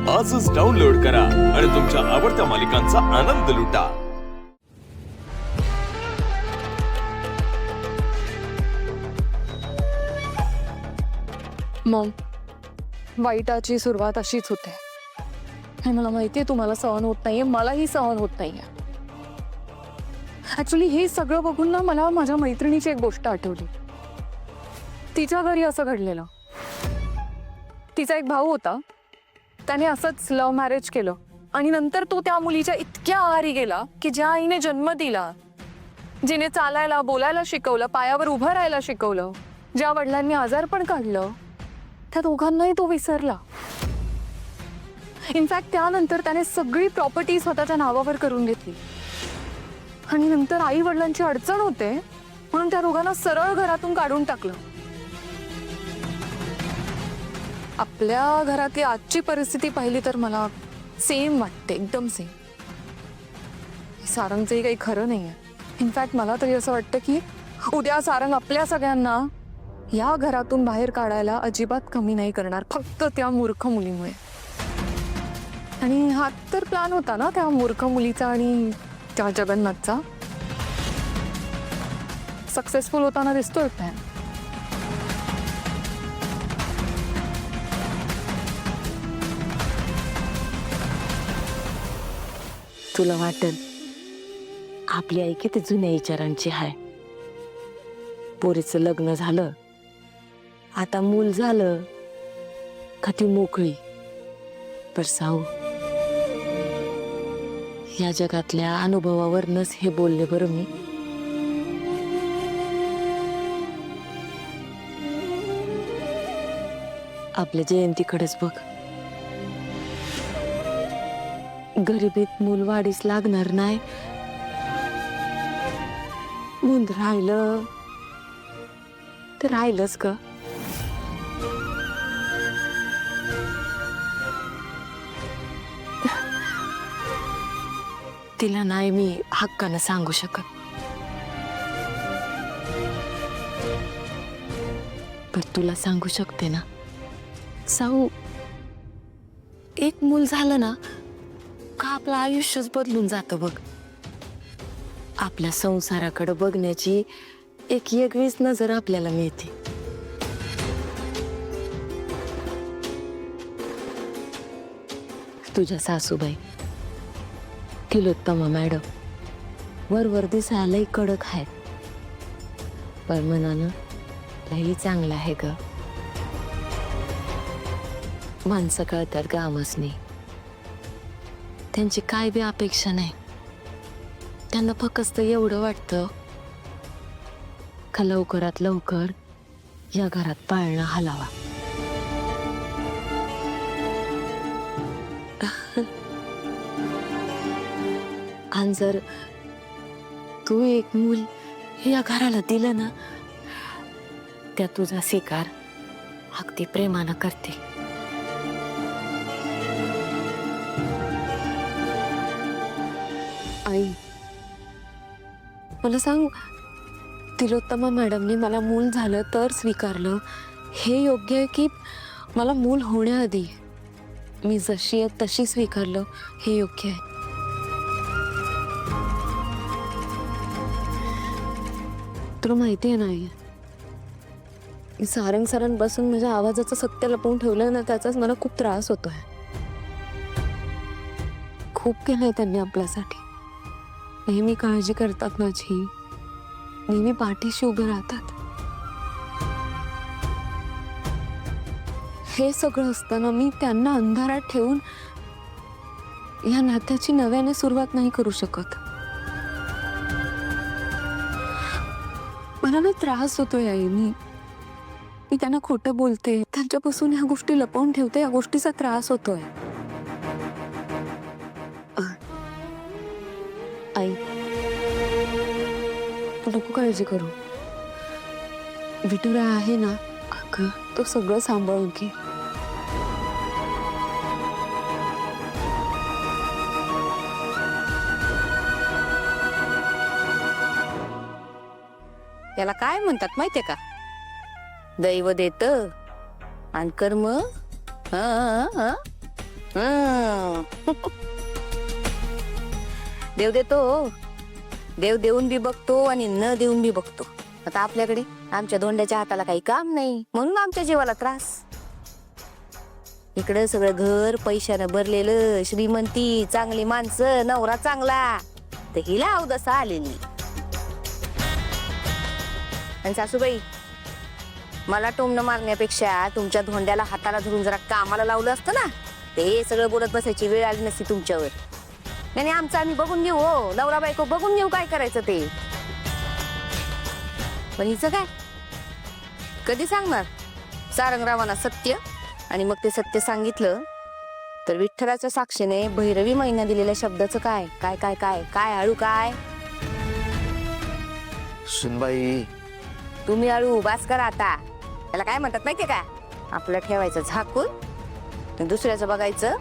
आजच डाउनलोड करा आणि तुमच्या आवडत्या मालिकांचा आनंद लुटा। मग वाईटाची सुरुवात अशीच होते हे मला माहितीये। तुम्हाला सहन होत नाहीये, मलाही सहन होत नाहीये। ऍक्च्युली हे सगळं बघून ना मला माझ्या मैत्रिणीची एक गोष्ट आठवली। तिच्या घरी असं घडलेलं। तिचा एक भाऊ होता, त्याने असंच लव्ह मॅरेज केलं आणि नंतर तो त्या मुलीच्या इतक्या आहारी गेला की ज्या आईने जन्म दिला, जिने चालायला बोलायला शिकवलं, पायावर उभं राहायला शिकवलं, ज्या वडिलांनी आजारपण काढलं, त्या दोघांनाही तो विसरला। इनफॅक्ट त्यानंतर त्याने सगळी प्रॉपर्टी स्वतःच्या नावावर करून घेतली आणि नंतर आई वडिलांची अडचण होते म्हणून त्या दोघांना सरळ घरातून काढून टाकलं। आपल्या घरातली आजची परिस्थिती पाहिली तर मला सेम वाटते, एकदम सेम। सारंगचंही काही खरं नाहीये। इनफॅक्ट मला तरी असं वाटतं की उद्या सारंग आपल्या सगळ्यांना या घरातून बाहेर काढायला अजिबात कमी नाही करणार, फक्त त्या मूर्ख मुलीमुळे। आणि हा तर प्लॅन होता ना त्या मूर्ख मुलीचा आणि त्या जगन्नाथचा। सक्सेसफुल होताना दिसतोय प्लॅन। तुला वाटेल आपली आई किती जुन्या विचारांची आहे। पोरीचं लग्न झालं, आता मूल झालं का ती मोकळी। पर साऊ, या जगातल्या अनुभवावरनच हे बोलले बरं मी। आपल्या जयंतीकडेच बघ, गरिबीत मूल वाढीस लागणार नाही म्हणून राहिलं तर राहिलंच ग। तिला नाही मी हक्कानं सांगू शकत, पण तुला सांगू शकते ना साऊ, एक मूल झालं ना का आपलं आयुष्यच बदलून जातं बघ। आपल्या संसाराकडे बघण्याची एक वेगळीच नजर आपल्याला मिळते। तुझ्या सासूबाई तिलोत्तमा मॅडम वरवर दिसायलाही कडक आहेत, पण मनानं लई चांगलं आहे ग। माणसं कळतात ग आमसनी, त्यांची काय बी अपेक्षा नाही। त्यांना फक्त एवढं वाटतं का लवकरात लवकर या घरात पाळणा हलावा। आणि जर तू एक मूल या घराला दिलं ना, त्या तुझा स्वीकार अगदी प्रेमानं करते। आई, मला सांग, तिलोत्तमा मॅडमने मला मूल झालं तर स्वीकारलं हे योग्य आहे की मला मूल होण्याआधी मी जशी आहे तशी स्वीकारलं हे योग्य आहे? तुला माहिती आहे नाही, सारंग सरांपासून माझ्या आवाजाचं सत्य लपवून ठेवलं ना, त्याचाच मला खूप त्रास होतोय। खूप केलंय त्यांनी आपल्यासाठी, नेहमी काळजी करतात माझी, नेहमी पाठीशी उभे राहतात। हे सगळं असताना मी त्यांना अंधारात ठेवून या नात्याची नव्याने सुरुवात नाही करू शकत। मला ना त्रास होतोय आई, मी त्यांना खोटं बोलते, त्यांच्यापासून ह्या गोष्टी लपवून ठेवते, या गोष्टीचा त्रास होतोय। आई, तू नको काळजी करू, विठुरा आहे ना, अगं तो सगळं सांभाळून घे। याला काय म्हणतात माहितीये का? दैव देत आणि कर्म देव देतो, देव देऊन बी बघतो आणि न देऊन बी बघतो. आता आपल्याकडे आमच्या धोंड्याच्या हाताला काही काम नाही म्हणून आमच्या जीवाला त्रास. इकडं सगळं घर पैशानं भरलेलं, श्रीमंती, चांगली माणसं, नवरा चांगला, तर हिला अवदसा आलेली. आणि सासूबाई, मला टोमणं मारण्यापेक्षा तुमच्या धोंड्याला हाताला धरून जरा कामाला लावलं असतं ना, ते सगळं बोलत बसायची वेळ आली नसती तुमच्यावर. आणि आमचं आम्ही बघून घेऊ, हो नवरा बायको बघून घेऊ काय करायचं ते. पण हिचं काय, कधी सांगणार सारंगरावांना सत्य? आणि मग ते सत्य सांगितलं तर विठ्ठलाच्या साक्षीने भैरवी महिना दिलेल्या शब्दाचं काय काय काय काय काय हळू काय. सुनबाई, तुम्ही हळू बास करा आता. त्याला काय म्हणतात माहितीये का, आपलं ठेवायचं झाकून आणि दुसऱ्याचं बघायचं.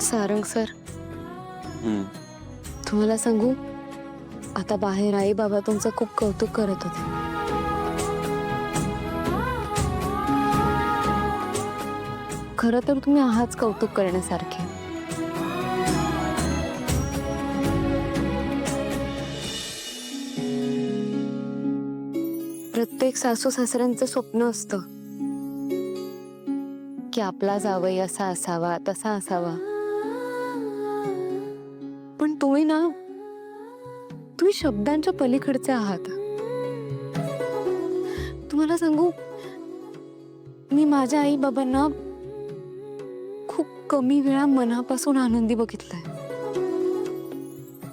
सारंग सर, तुम्हाला सांगू, आता बाहेर आई बाबा तुमचं खूप कौतुक करत होते. खरं तर तुम्ही आहात कौतुक करण्यासारखे. प्रत्येक सासू सासऱ्यांचं स्वप्न असतं की आपला जावई असा असावा, तसा असावा. पण तुम्ही ना, तुम्ही शब्दांच्या पलीकडचे आहात. तुम्हाला सांगू, मी माझ्या आई बाबांना खूप कमी वेळा मनापासून आनंदी बघितलंय.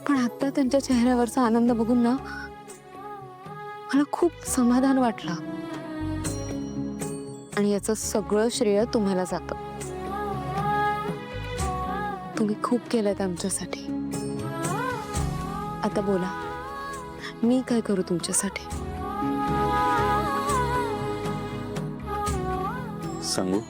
पण आता त्यांच्या चेहऱ्यावरचा आनंद बघून ना, मला खूप समाधान वाटलं. आणि याचं सगळं श्रेय तुम्हाला जातं. तुम्ही खूप केलं आमच्यासाठी. आता बोला, मी काय करू तुमच्यासाठी? सांगू?